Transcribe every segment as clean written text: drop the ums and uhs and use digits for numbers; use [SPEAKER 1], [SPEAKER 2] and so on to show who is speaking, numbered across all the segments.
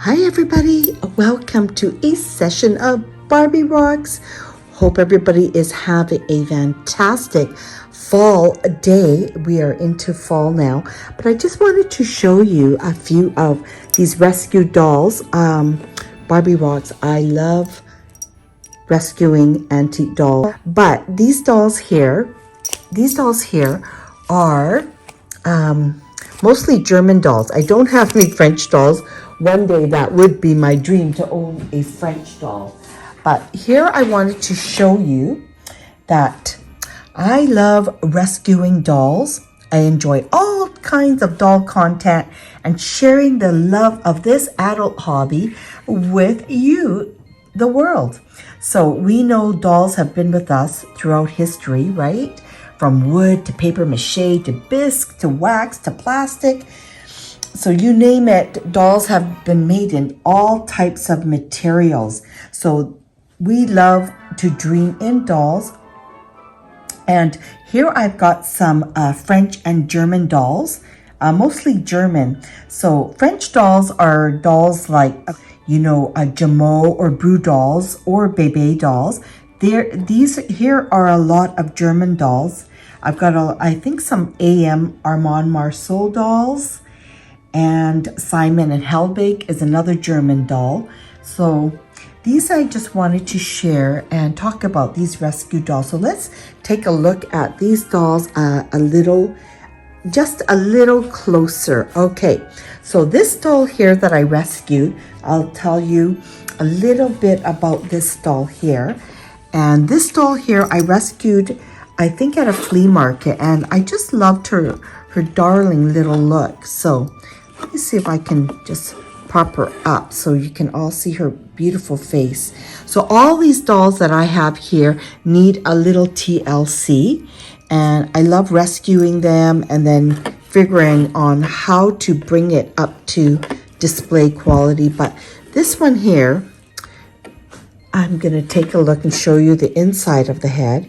[SPEAKER 1] Hi everybody, welcome to a session of Barbie Rocks. Hope everybody is having a fantastic fall day. We are into fall now, but I just wanted to show you a few of these rescue dolls. Barbie Rocks, I love rescuing antique dolls, but these dolls here are mostly German dolls. I don't have any French dolls. One day that would be my dream, to own a French doll. But here I wanted to show you that I love rescuing dolls. I enjoy all kinds of doll content and sharing the love of this adult hobby with you, the world. So we know dolls have been with us throughout history, right? From wood to paper mache to bisque to wax to plastic. So you name it, dolls have been made in all types of materials. So we love to dream in dolls. And here I've got some French and German dolls, mostly German. So French dolls are dolls like, a Jameau or Bru dolls or Bebe dolls. These here are a lot of German dolls. I've got, I think, some AM Armand Marceau dolls. And Simon and Helbig is another German doll. So these I just wanted to share and talk about these rescue dolls. So let's take a look at these dolls just a little closer. Okay, so this doll here that I rescued, I'll tell you a little bit about this doll here. And this doll here I rescued, I think, at a flea market, and I just loved her darling little look. So let me see if I can just prop her up so you can all see her beautiful face. So all these dolls that I have here need a little TLC, and I love rescuing them and then figuring on how to bring it up to display quality. But this one here, I'm going to take a look and show you the inside of the head.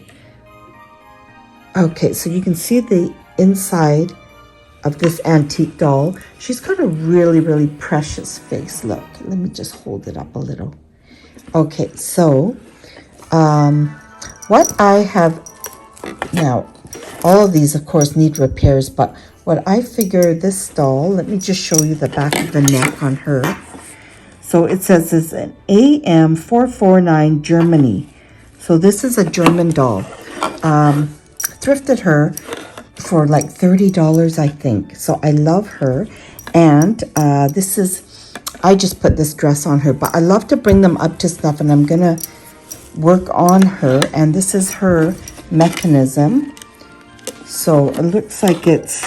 [SPEAKER 1] Okay, so you can see the inside of this antique doll. She's got a really, really precious face. Look, let me just hold it up a little. Okay, so what I have now, all of these of course need repairs, but what I figure this doll, let me just show you the back of the neck on her. So it says it's an AM 449 Germany. So this is a German doll. Thrifted her for like $30, I think. So I love her. And I just put this dress on her, but I love to bring them up to snuff, and I'm gonna work on her. And this is her mechanism. So it looks like it's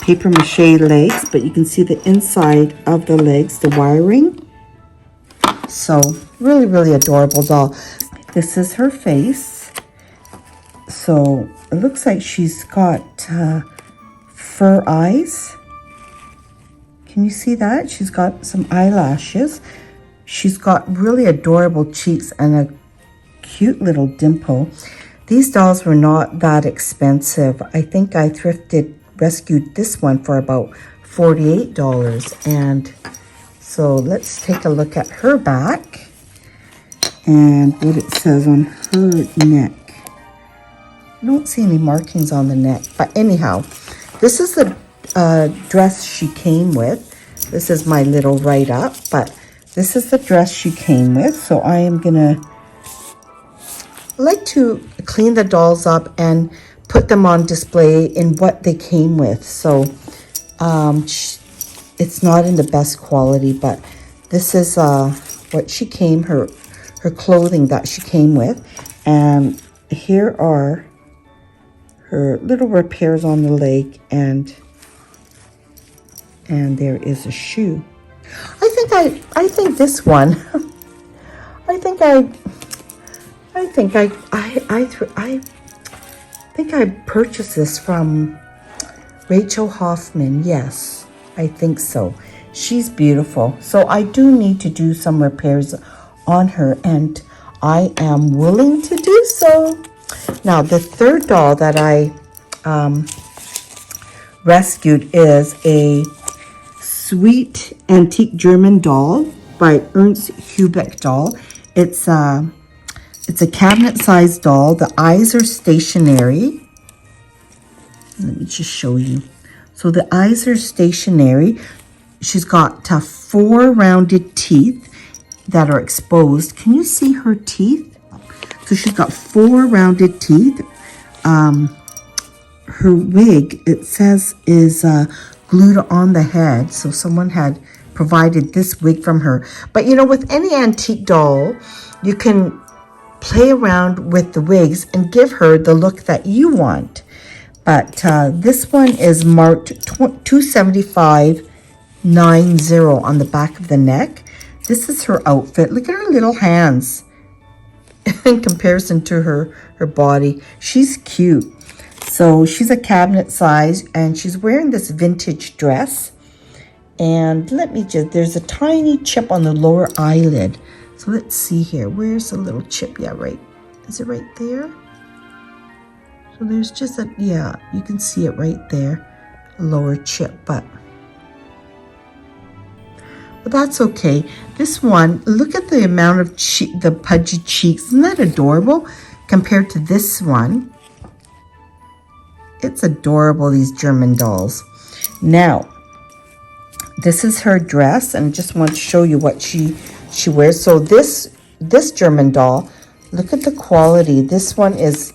[SPEAKER 1] paper mache legs, but you can see the inside of the legs, the wiring. So really, really adorable doll. This is her face. So it looks like she's got fur eyes. Can you see that? She's got some eyelashes. She's got really adorable cheeks and a cute little dimple. These dolls were not that expensive. I think I rescued this one for about $48. And so let's take a look at her back and what it says on her neck. I don't see any markings on the neck, but anyhow, this is the dress she came with. This is my little write-up, but this is the dress she came with. So I am gonna like to clean the dolls up and put them on display in what they came with. So it's not in the best quality, but this is what she came, her clothing that she came with. And here are her little repairs on the leg, and there is a shoe. I think this one I think I purchased this from Rachel Hoffman. Yes, I think so. She's beautiful. So I do need to do some repairs on her, and I am willing to do so. Now, the third doll that I rescued is a Sweet Antique German Doll by Ernst Hubeck doll. It's a cabinet-sized doll. The eyes are stationary. Let me just show you. So the eyes are stationary. She's got 4 rounded teeth that are exposed. Can you see her teeth? So she's got 4 rounded teeth. Her wig, it says, is glued on the head. So someone had provided this wig from her. But you know, with any antique doll, you can play around with the wigs and give her the look that you want. But this one is marked 275.90 on the back of the neck. This is her outfit. Look at her little hands in comparison to her body. She's cute. So she's a cabinet size, and she's wearing this vintage dress. And there's a tiny chip on the lower eyelid. So let's see here. Where's the little chip? Yeah, right. Is it right there? So there's just you can see it right there. A lower chip, but that's okay. This one, look at the amount of the pudgy cheeks. Isn't that adorable compared to this one? It's adorable, these German dolls. Now, this is her dress, and I just want to show you what she wears. So this German doll, look at the quality. This one is,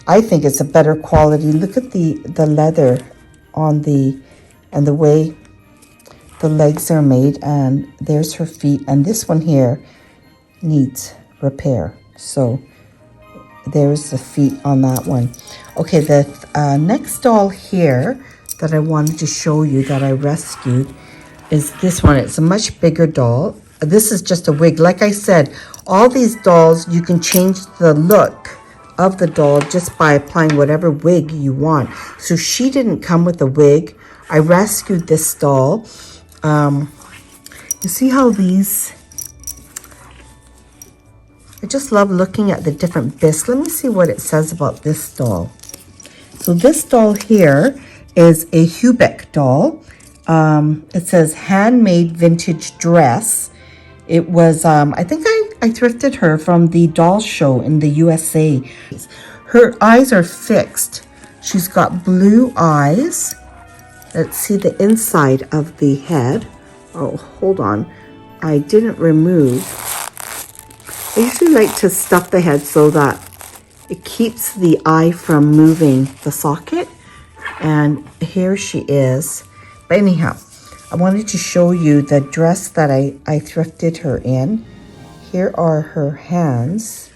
[SPEAKER 1] I think it's a better quality. Look at the leather on and the way the legs are made, and there's her feet. And this one here needs repair. So there's the feet on that one. Okay, the next doll here that I wanted to show you that I rescued is this one. It's a much bigger doll. This is just a wig. Like I said, all these dolls, you can change the look of the doll just by applying whatever wig you want. So she didn't come with a wig. I rescued this doll. You see how these... I just love looking at the different bits. Let me see what it says about this doll. So this doll here is a Hubeck doll. It says handmade vintage dress. It was, I think I thrifted her from the doll show in the USA. Her eyes are fixed. She's got blue eyes. Let's see the inside of the head. Oh, hold on. I didn't remove. I usually like to stuff the head so that it keeps the eye from moving the socket. And here she is. But anyhow, I wanted to show you the dress that I thrifted her in. Here are her hands.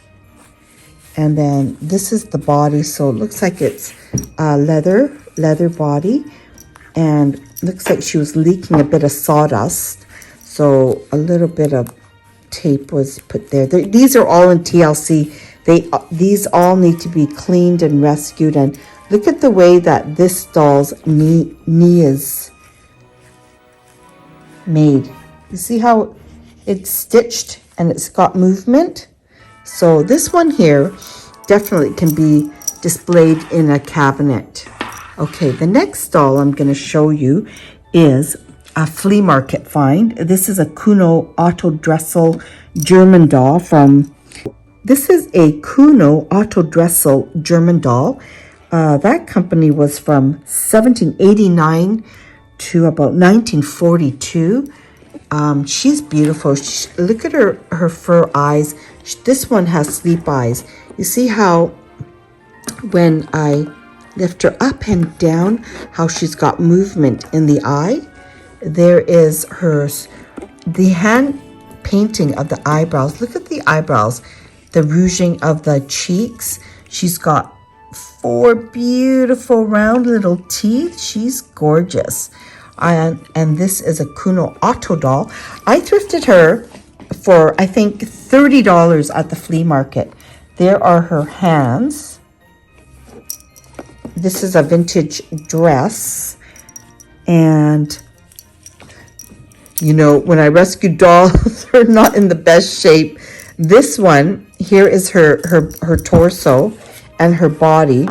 [SPEAKER 1] And then this is the body. So it looks like it's leather body. And looks like she was leaking a bit of sawdust. So a little bit of tape was put there. These are all in TLC. These all need to be cleaned and rescued. And look at the way that this doll's knee is made. You see how it's stitched and it's got movement? So this one here definitely can be displayed in a cabinet. Okay, the next doll I'm going to show you is a flea market find. This is a Kuno Otto Dressel German doll from... This is a Kuno Otto Dressel German doll. That company was from 1789 to about 1942. She's beautiful. Look at her fur eyes. This one has sleep eyes. You see how when I lift her up and down, how she's got movement in the eye? There is the hand painting of the eyebrows. Look at the eyebrows, the rouging of the cheeks. She's got 4 beautiful round little teeth. She's gorgeous. And this is a Kuno Otto doll. I thrifted her for, I think, $30 at the flea market. There are her hands. This is a vintage dress. And, you know, when I rescue dolls, they're not in the best shape. This one, here is her torso and her body.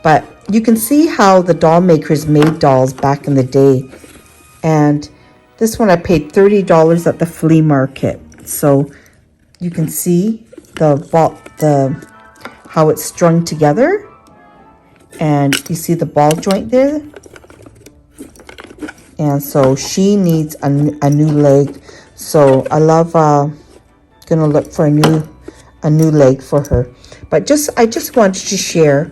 [SPEAKER 1] But you can see how the doll makers made dolls back in the day. And this one I paid $30 at the flea market. So you can see the how it's strung together. And you see the ball joint there. And so she needs a new leg. So I love gonna look for a new leg for her. But I just wanted to share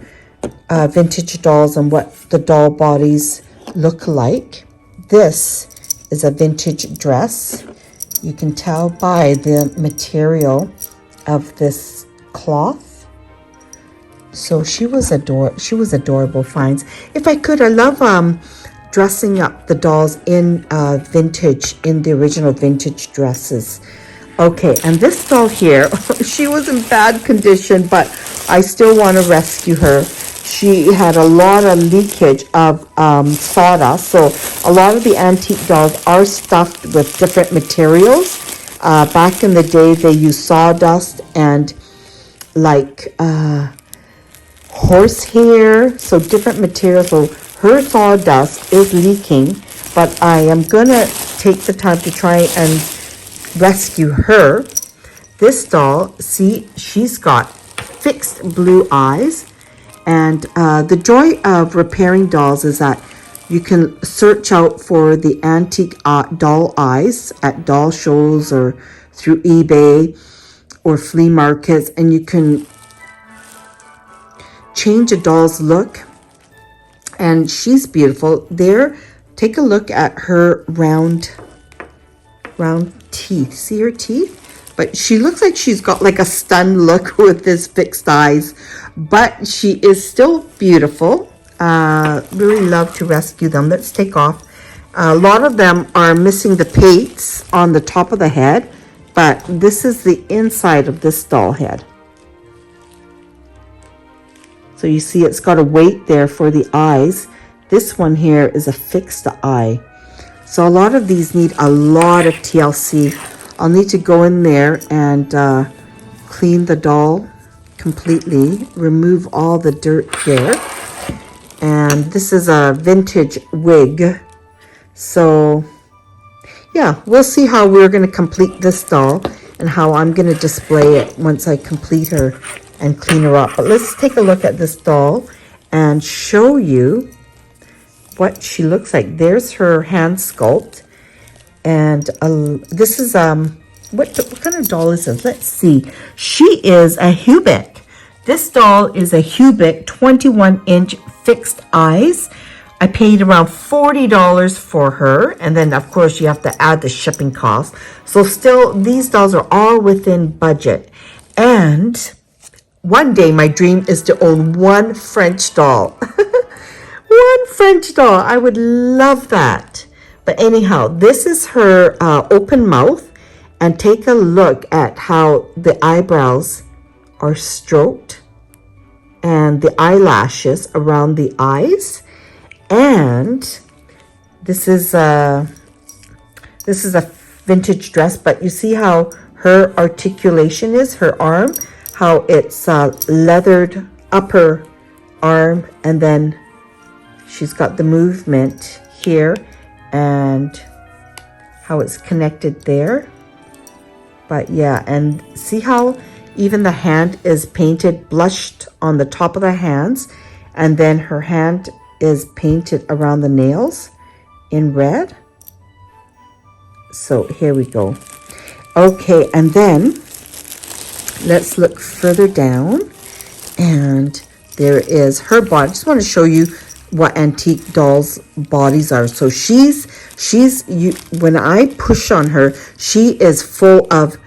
[SPEAKER 1] vintage dolls and what the doll bodies look like. This is a vintage dress. You can tell by the material of this cloth. So she was adorable finds. If I could, I love dressing up the dolls in the original vintage dresses. Okay, and this doll here, she was in bad condition, but I still want to rescue her. She had a lot of leakage of sawdust, so a lot of the antique dolls are stuffed with different materials. Back in the day, they used sawdust and like horsehair, so different materials. So her sawdust is leaking, but I am gonna take the time to try and rescue her. This doll, see, she's got fixed blue eyes, and the joy of repairing dolls is that you can search out for the antique doll eyes at doll shows or through eBay or flea markets, and you can change a doll's look. And she's beautiful. There, take a look at her round teeth. See her teeth? But she looks like she's got like a stunned look with this fixed eyes. But she is still beautiful. Really love to rescue them. Let's take off. A lot of them are missing the pates on the top of the head. But this is the inside of this doll head. So you see it's got a weight there for the eyes. This one here is a fixed eye. So a lot of these need a lot of TLC. I'll need to go in there and clean the doll completely, remove all the dirt there. And this is a vintage wig. So yeah, we'll see how we're going to complete this doll and how I'm going to display it once I complete her and clean her up. But let's take a look at this doll and show you what she looks like. There's her hand sculpt. And this is, what kind of doll is this? Let's see. She is a Hubic. This doll is a Hubic 21-inch fixed eyes. I paid around $40 for her. And then, of course, you have to add the shipping cost. So still, these dolls are all within budget. And one day, my dream is to own one French doll. One French doll. I would love that. But anyhow, this is her open mouth. And take a look at how the eyebrows are stroked. And the eyelashes around the eyes. And this is a vintage dress. But you see how her articulation is, her arm. How it's leathered upper arm, and then she's got the movement here and how it's connected there. But yeah, and see how even the hand is painted, blushed on the top of the hands, and then her hand is painted around the nails in red. So here we go. Okay, and then let's look further down, and there is her body. I just want to show you what antique dolls' bodies are. So when I push on her, she is full of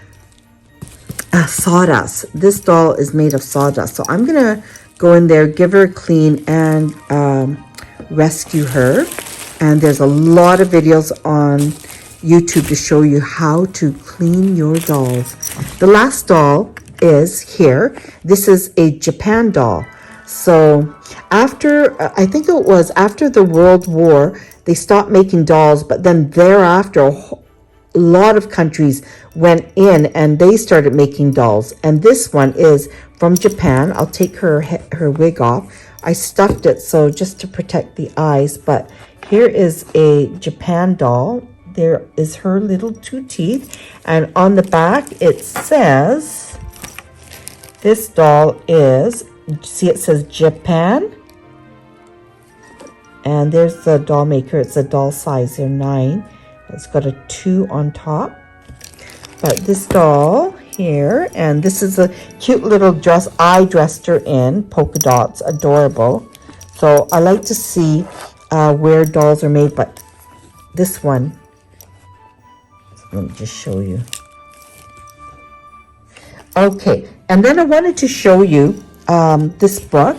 [SPEAKER 1] sawdust. This doll is made of sawdust. So I'm gonna go in there, give her a clean, and rescue her. And there's a lot of videos on YouTube to show you how to clean your dolls. The last doll is here. This is a Japan doll. So after, I think it was after the World War, they stopped making dolls, but then thereafter, a lot of countries went in and they started making dolls. And this one is from Japan. I'll take her wig off. I stuffed it so just to protect the eyes. But here is a Japan doll. There is her little 2 teeth. And on the back it says, this doll is, see it says Japan. And there's the doll maker. It's a doll size here, 9. It's got a 2 on top. But this doll here, and this is a cute little dress I dressed her in, polka dots, adorable. So I like to see where dolls are made, but this one, let me just show you. Okay, and then I wanted to show you this book.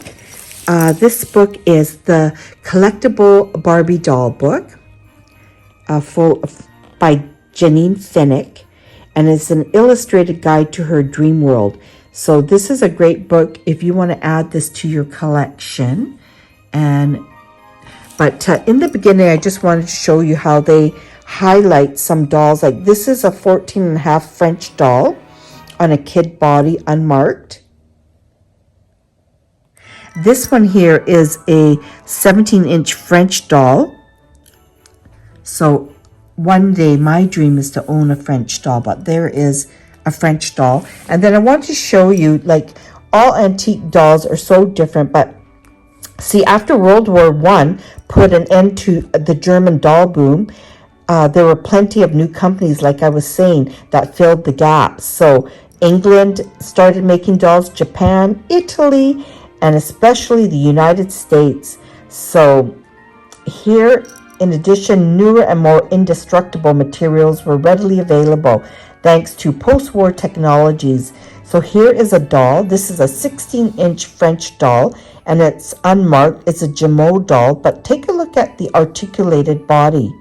[SPEAKER 1] This book is the Collectible Barbie Doll book by Janine Finnick, and it's an illustrated guide to her dream world. So this is a great book if you want to add this to your collection. But in the beginning, I just wanted to show you how they highlight some dolls. Like this is a 14.5 French doll on a kid body, unmarked. This one here is a 17-inch French doll. So one day my dream is to own a French doll, but there is a French doll. And then I want to show you, like, all antique dolls are so different, but see, after World War I put an end to the German doll boom, there were plenty of new companies, like I was saying, that filled the gaps. So England started making dolls, Japan, Italy, and especially the United States. So here, in addition, newer and more indestructible materials were readily available thanks to post-war technologies. So here is a doll. This is a 16-inch French doll, and it's unmarked. It's a Gemot doll, but take a look at the articulated body.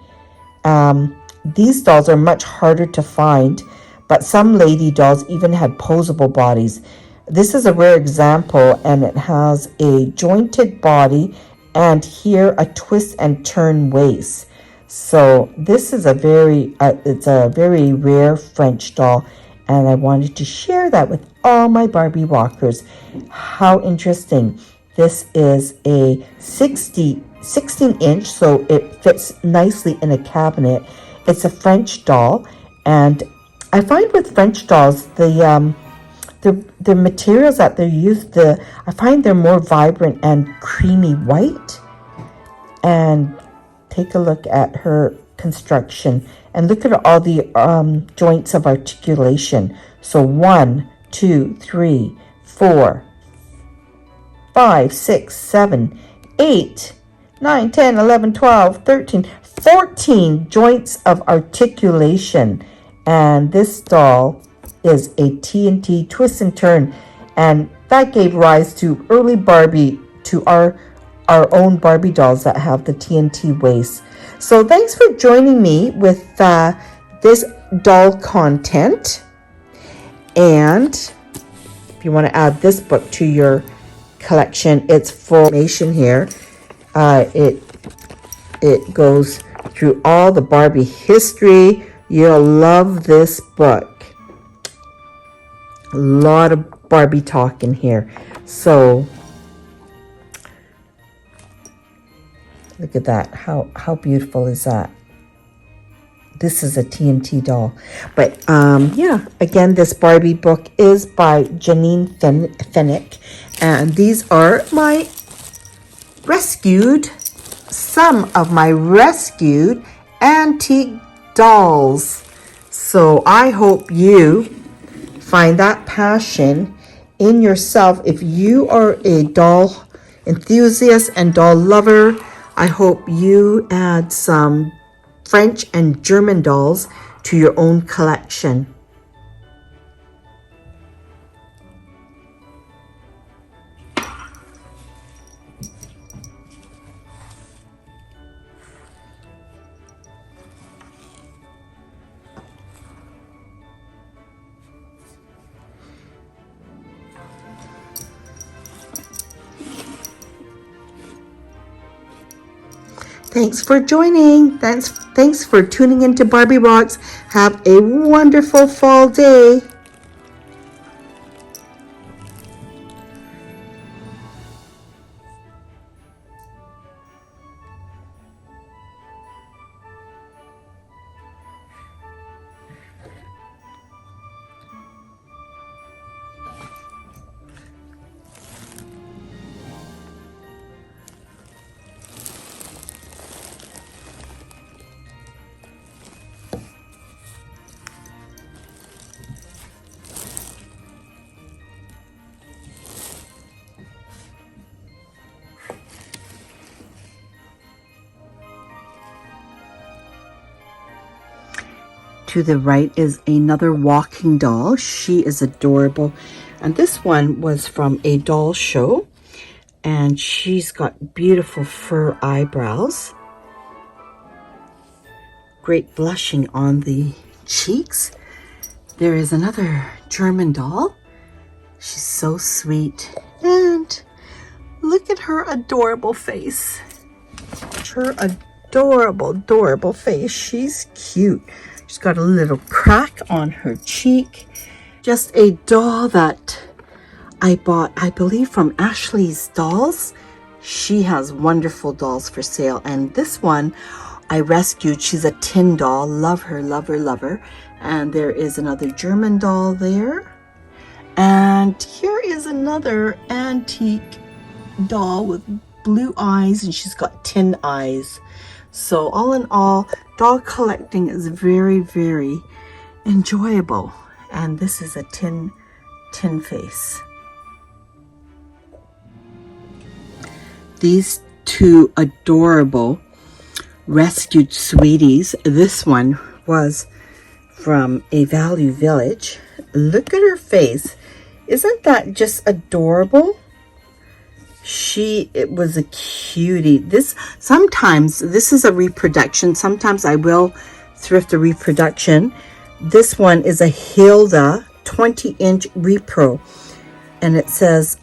[SPEAKER 1] These dolls are much harder to find, but some lady dolls even had posable bodies. This is a rare example, and it has a jointed body and here a twist and turn waist. So this is it's a very rare French doll, and I wanted to share that with all my Barbie rockers. How interesting. This is a 16-inch, so it fits nicely in a cabinet. It's a French doll, and I find with French dolls, the materials that they use, I find they're more vibrant and creamy white. And take a look at her construction and look at all the joints of articulation. So 1, 2, 3, 4, 5, 6, 7, 8, 9, 10, 11, 12, 13, 14 joints of articulation. And this doll is a TNT twist and turn, and that gave rise to early Barbie, to our own Barbie dolls that have the TNT waist. So thanks for joining me with this doll content. And if you want to add this book to your collection, it's full information here. It goes through all the Barbie history. You'll love this book. A lot of Barbie talk in here. So look at that. How beautiful is that? This is a TNT doll. But yeah, again, this Barbie book is by Janine Finnick. And these are some of my rescued antique dolls. So I hope you find that passion in yourself. If you are a doll enthusiast and doll lover, I hope you add some French and German dolls to your own collection. Thanks for joining. Thanks for tuning into Barbie Rocks. Have a wonderful fall day. to the right is another walking doll. She is adorable. And this one was from a doll show. And she's got beautiful fur eyebrows. Great blushing on the cheeks. There is another German doll. She's so sweet. And look at her adorable face. Her adorable face. She's cute. She's got a little crack on her cheek. Just a doll that I bought, I believe, from Ashley's Dolls. She has wonderful dolls for sale. And this one I rescued. She's a tin doll. Love her, love her, love her. And there is another German doll there. And here is another antique doll with blue eyes, and she's got tin eyes. So all in all, doll collecting is very, very enjoyable. And this is a tin face. These two adorable rescued sweeties. This one was from a Value Village. Look at her face. Isn't that just adorable? It was a cutie. Sometimes this is a reproduction. Sometimes I will thrift a reproduction. This one is a Hilda 20-inch repro. And it says,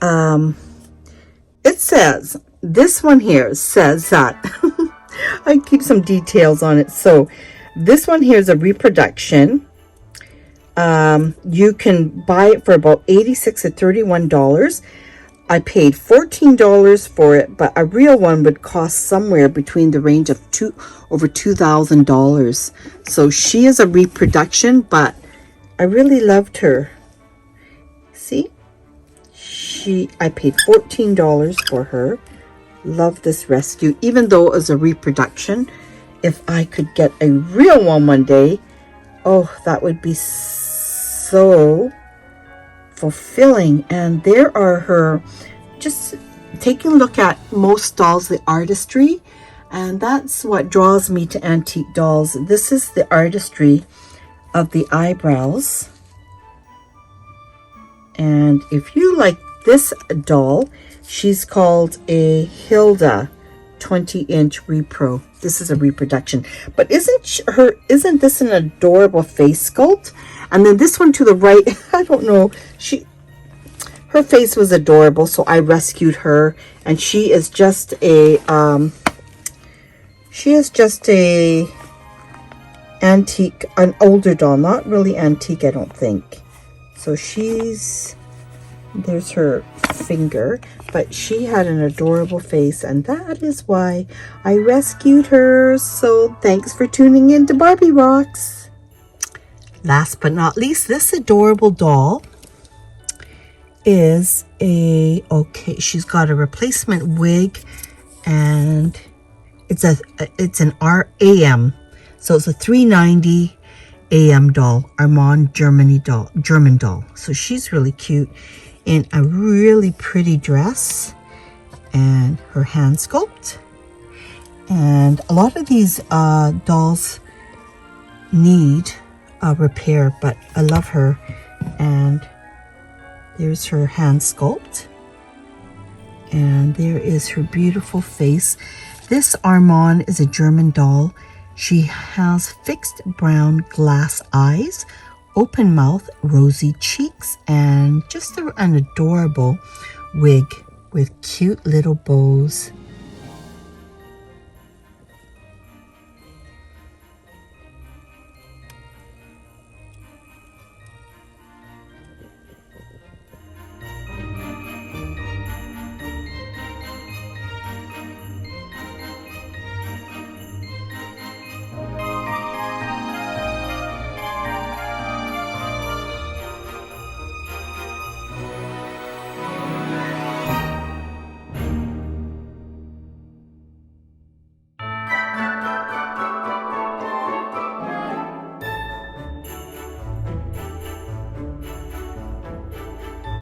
[SPEAKER 1] this one here says that, I keep some details on it. So this one here is a reproduction. You can buy it for about $86 to $31. I paid $14 for it, but a real one would cost somewhere between the range of over $2,000. So she is a reproduction, but I really loved her. See? I paid $14 for her. Love this rescue, even though it was a reproduction. If I could get a real one day, oh, that would be so fulfilling. And there are her, just taking a look at most dolls, the artistry, and that's what draws me to antique dolls. This is the artistry of the eyebrows. And if you like this doll, she's called a Hilda 20-inch repro. This is a reproduction, but isn't this an adorable face sculpt? And then this one to the right, I don't know, her face was adorable, so I rescued her. And she is just a antique, an older doll, not really antique, I don't think. So there's her finger, but she had an adorable face, and that is why I rescued her. So thanks for tuning in to Barbie Rocks. Last but not least, this adorable doll is she's got a replacement wig, and it's an RAM, so it's a 390 AM doll, Armand German doll. So she's really cute in a really pretty dress, and her hand sculpt. And a lot of these dolls need repair, but I love her. And there's her hand sculpt, and there is her beautiful face. This Armand is a German doll. She has fixed brown glass eyes, open mouth, rosy cheeks, and just an adorable wig with cute little bows.